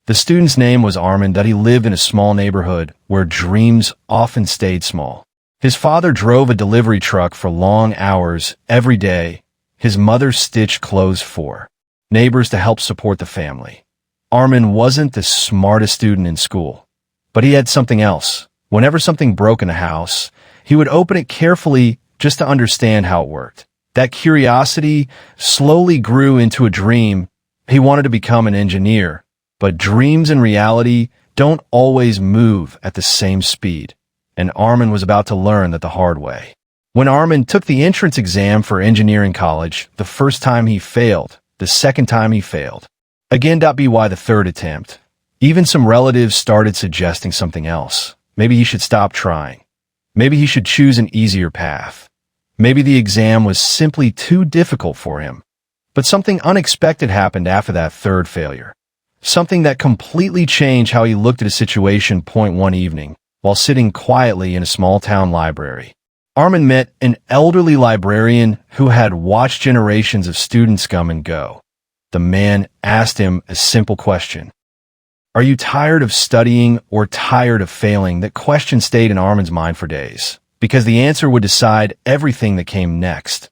The student's name was Arman.He lived in a small neighborhood where dreams often stayed small. His father drove a delivery truck for long hours every day. His mother stitched clothes for neighbors to help support the family. Arman wasn't the smartest student in school, but he had something else. Whenever something broke in the house, he would open it carefully just to understand how it worked. That curiosity slowly grew into a dream. He wanted to become an engineer, but dreams and reality don't always move at the same speed, and Arman was about to learn that the hard way. When Arman took the entrance exam for engineering college, the first time he failed, the second time he failed. Again.By the third attempt. Even some relatives started suggesting something else. Maybe he should stop trying. Maybe he should choose an easier path. Maybe the exam was simply too difficult for him. But something unexpected happened after that third failure. Something that completely changed how he looked at a situation. One evening, while sitting quietly in a small-town library, Arman met an elderly librarian who had watched generations of students come and go. The man asked him a simple question. Are you tired of studying or tired of failing? That question stayed in Arman's mind for days, because the answer would decide everything that came next.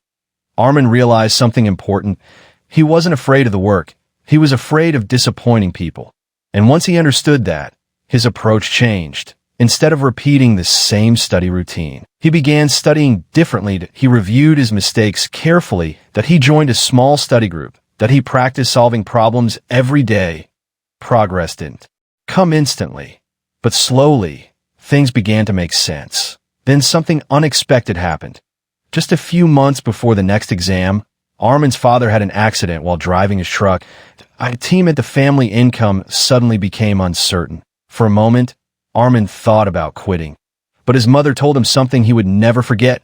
Arman realized something important. He wasn't afraid of the work. He was afraid of disappointing people. And once he understood that, his approach changed. Instead of repeating the same study routine, he began studying differently. He reviewed his mistakes carefully, that he joined a small study group, that he practiced solving problems every day. Progress didn't come instantly, but slowly, things began to make sense. Then something unexpected happened. Just a few months before the next exam, Arman's father had an accident while driving his truck. A team at the family income suddenly became uncertain. For a moment, Arman thought about quitting, but his mother told him something he would never forget.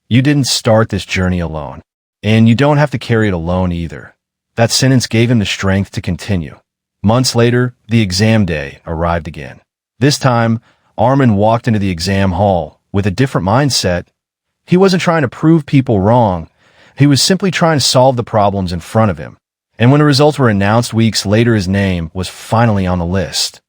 You didn't start this journey alone, and you don't have to carry it alone either. That sentence gave him the strength to continue. Months later, the exam day arrived again. This time, Arman walked into the exam hall with a different mindset. He wasn't trying to prove people wrong. He was simply trying to solve the problems in front of him. And when the results were announced weeks later, his name was finally on the list.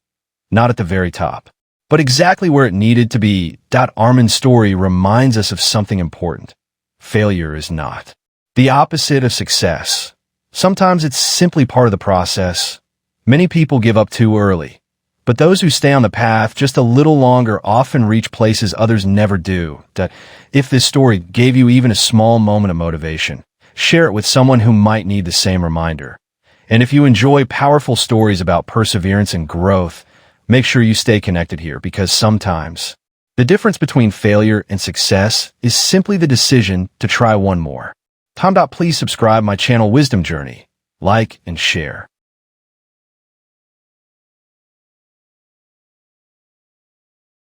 Not at the very top, but exactly where it needed to be. Arman's story reminds us of something important. Failure is not the opposite of success. Sometimes it's simply part of the process. Many people give up too early, but those who stay on the path just a little longer often reach places others never do. If this story gave you even a small moment of motivation, share it with someone who might need the same reminder. And if you enjoy powerful stories about perseverance and growth, make sure you stay connected here, because sometimes the difference between failure and success is simply the decision to try one more time. Please subscribe my channel Wisdom Journey, like and share.